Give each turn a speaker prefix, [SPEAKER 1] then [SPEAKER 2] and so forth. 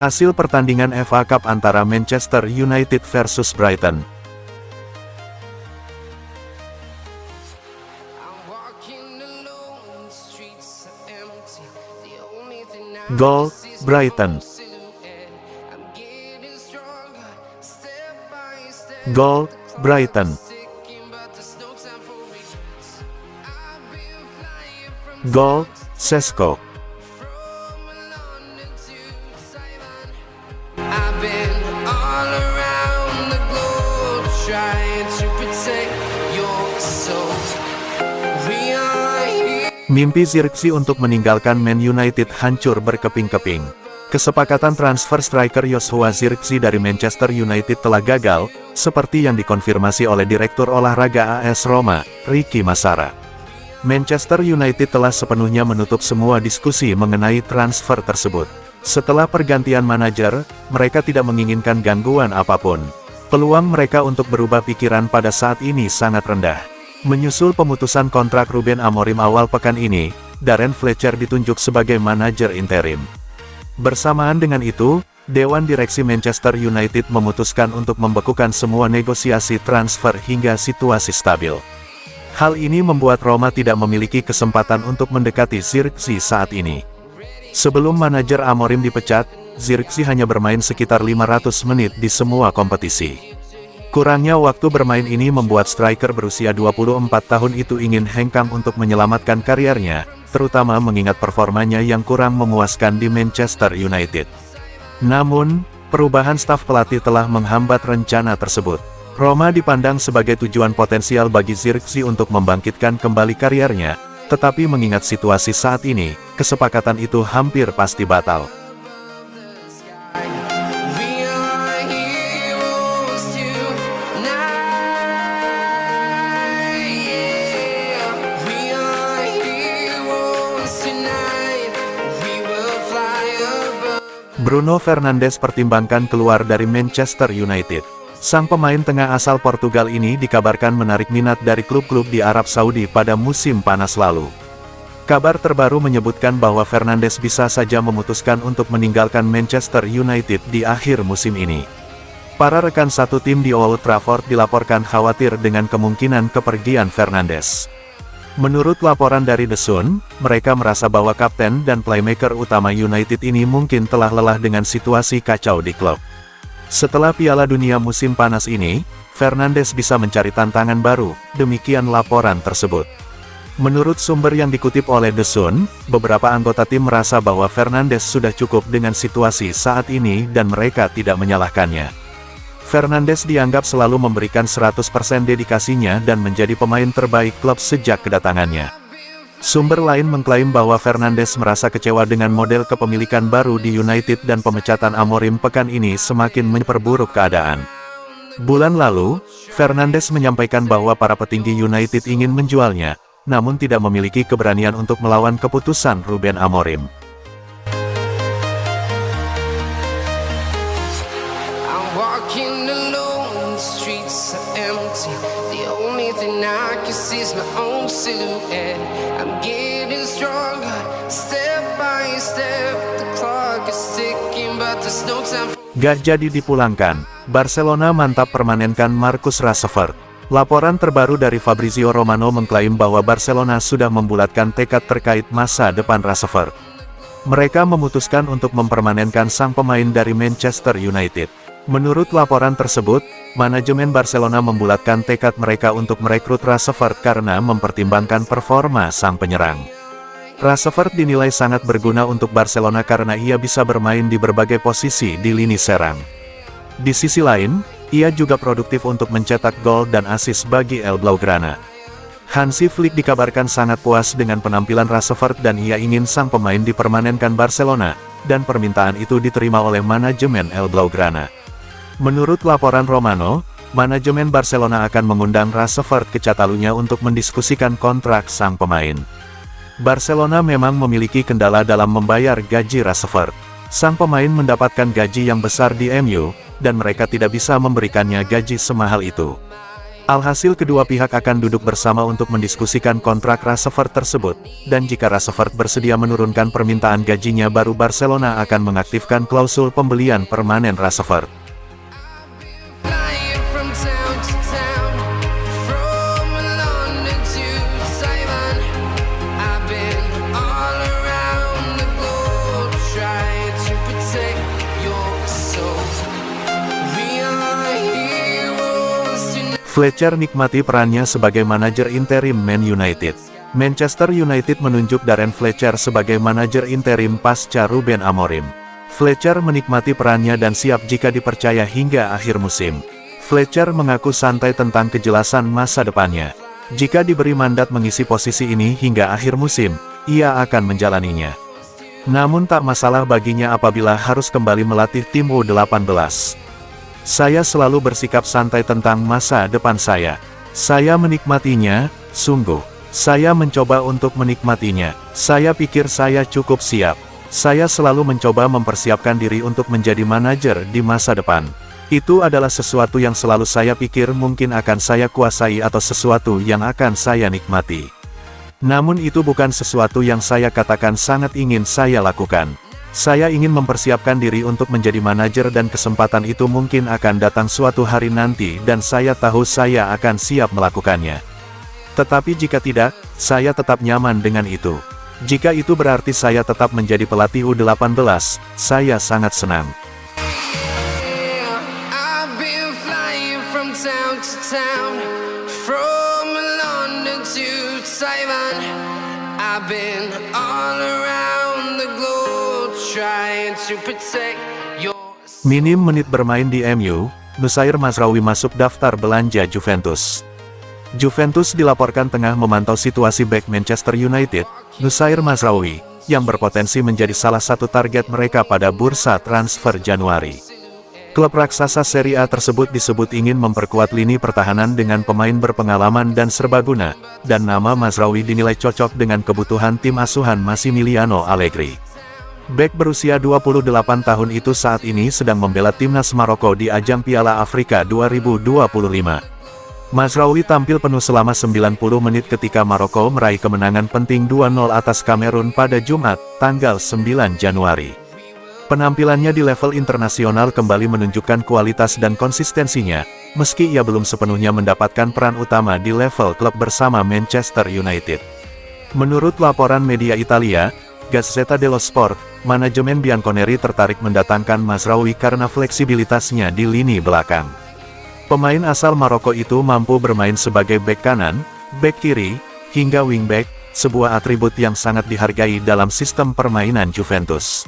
[SPEAKER 1] Hasil pertandingan FA Cup antara Manchester United versus Brighton. Gol, Brighton. Gol, Brighton. Gol, Sesko. Mimpi Zirkzee untuk meninggalkan Man United hancur berkeping-keping. Kesepakatan transfer striker Joshua Zirkzee dari Manchester United telah gagal, seperti yang dikonfirmasi oleh Direktur Olahraga AS Roma, Ricky Massara. Manchester United telah sepenuhnya menutup semua diskusi mengenai transfer tersebut. Setelah pergantian manajer, mereka tidak menginginkan gangguan apapun. Peluang mereka untuk berubah pikiran pada saat ini sangat rendah. Menyusul pemutusan kontrak Ruben Amorim awal pekan ini, Darren Fletcher ditunjuk sebagai manajer interim. Bersamaan dengan itu, Dewan Direksi Manchester United memutuskan untuk membekukan semua negosiasi transfer hingga situasi stabil. Hal ini membuat Roma tidak memiliki kesempatan untuk mendekati Zirkzee saat ini. Sebelum manajer Amorim dipecat, Zirkzee hanya bermain sekitar 500 menit di semua kompetisi. Kurangnya waktu bermain ini membuat striker berusia 24 tahun itu ingin hengkang untuk menyelamatkan karirnya, terutama mengingat performanya yang kurang memuaskan di Manchester United. Namun, perubahan staf pelatih telah menghambat rencana tersebut. Roma dipandang sebagai tujuan potensial bagi Zirkzee untuk membangkitkan kembali karirnya, tetapi mengingat situasi saat ini, kesepakatan itu hampir pasti batal. Bruno Fernandes pertimbangkan keluar dari Manchester United. Sang pemain tengah asal Portugal ini dikabarkan menarik minat dari klub-klub di Arab Saudi pada musim panas lalu. Kabar terbaru menyebutkan bahwa Fernandes bisa saja memutuskan untuk meninggalkan Manchester United di akhir musim ini. Para rekan satu tim di Old Trafford dilaporkan khawatir dengan kemungkinan kepergian Fernandes. Menurut laporan dari The Sun, mereka merasa bahwa kapten dan playmaker utama United ini mungkin telah lelah dengan situasi kacau di klub. Setelah Piala Dunia musim panas ini, Fernandes bisa mencari tantangan baru, demikian laporan tersebut. Menurut sumber yang dikutip oleh The Sun, beberapa anggota tim merasa bahwa Fernandes sudah cukup dengan situasi saat ini dan mereka tidak menyalahkannya. Fernandes dianggap selalu memberikan 100% dedikasinya dan menjadi pemain terbaik klub sejak kedatangannya. Sumber lain mengklaim bahwa Fernandes merasa kecewa dengan model kepemilikan baru di United dan pemecatan Amorim pekan ini semakin memperburuk keadaan. Bulan lalu, Fernandes menyampaikan bahwa para petinggi United ingin menjualnya, namun tidak memiliki keberanian untuk melawan keputusan Ruben Amorim. Gak jadi dipulangkan, Barcelona mantap permanenkan Marcus Rashford. Laporan terbaru dari Fabrizio Romano mengklaim bahwa Barcelona sudah membulatkan tekad terkait masa depan Rashford. Mereka memutuskan untuk mempermanenkan sang pemain dari Manchester United. Menurut laporan tersebut, manajemen Barcelona membulatkan tekad mereka untuk merekrut Rashford karena mempertimbangkan performa sang penyerang. Rashford dinilai sangat berguna untuk Barcelona karena ia bisa bermain di berbagai posisi di lini serang. Di sisi lain, ia juga produktif untuk mencetak gol dan assist bagi El Blaugrana. Hansi Flick dikabarkan sangat puas dengan penampilan Rashford dan ia ingin sang pemain dipermanenkan Barcelona, dan permintaan itu diterima oleh manajemen El Blaugrana. Menurut laporan Romano, manajemen Barcelona akan mengundang Rashford ke Catalunya untuk mendiskusikan kontrak sang pemain. Barcelona memang memiliki kendala dalam membayar gaji Rashford. Sang pemain mendapatkan gaji yang besar di MU, dan mereka tidak bisa memberikannya gaji semahal itu. Alhasil kedua pihak akan duduk bersama untuk mendiskusikan kontrak Rashford tersebut, dan jika Rashford bersedia menurunkan permintaan gajinya baru Barcelona akan mengaktifkan klausul pembelian permanen Rashford. Fletcher nikmati perannya sebagai manajer interim Man United. Manchester United menunjuk Darren Fletcher sebagai manajer interim pasca Ruben Amorim. Fletcher menikmati perannya dan siap jika dipercaya hingga akhir musim. Fletcher mengaku santai tentang kejelasan masa depannya. Jika diberi mandat mengisi posisi ini hingga akhir musim, ia akan menjalaninya. Namun tak masalah baginya apabila harus kembali melatih tim U18. Saya selalu bersikap santai tentang masa depan saya. Saya menikmatinya, sungguh. Saya mencoba untuk menikmatinya. Saya pikir saya cukup siap. Saya selalu mencoba mempersiapkan diri untuk menjadi manajer di masa depan. Itu adalah sesuatu yang selalu saya pikir mungkin akan saya kuasai atau sesuatu yang akan saya nikmati. Namun itu bukan sesuatu yang saya katakan sangat ingin saya lakukan. Saya ingin mempersiapkan diri untuk menjadi manajer dan kesempatan itu mungkin akan datang suatu hari nanti dan saya tahu saya akan siap melakukannya. Tetapi jika tidak, saya tetap nyaman dengan itu. Jika itu berarti saya tetap menjadi pelatih U18, saya sangat senang. Minim menit bermain di MU, Noussair Mazraoui masuk daftar belanja Juventus. Juventus dilaporkan tengah memantau situasi bek Manchester United, Noussair Mazraoui, yang berpotensi menjadi salah satu target mereka pada bursa transfer Januari. Klub raksasa Serie A tersebut disebut ingin memperkuat lini pertahanan dengan pemain berpengalaman dan serbaguna, dan nama Mazraoui dinilai cocok dengan kebutuhan tim asuhan Massimiliano Allegri. Bek berusia 28 tahun itu saat ini sedang membela timnas Maroko di ajang Piala Afrika 2025. Mazraoui tampil penuh selama 90 menit ketika Maroko meraih kemenangan penting 2-0 atas Kamerun pada Jumat, tanggal 9 Januari. Penampilannya di level internasional kembali menunjukkan kualitas dan konsistensinya, meski ia belum sepenuhnya mendapatkan peran utama di level klub bersama Manchester United. Menurut laporan media Italia, Gazzetta dello Sport, manajemen Bianconeri tertarik mendatangkan Mazraoui karena fleksibilitasnya di lini belakang. Pemain asal Maroko itu mampu bermain sebagai bek kanan, bek kiri, hingga wingback, sebuah atribut yang sangat dihargai dalam sistem permainan Juventus.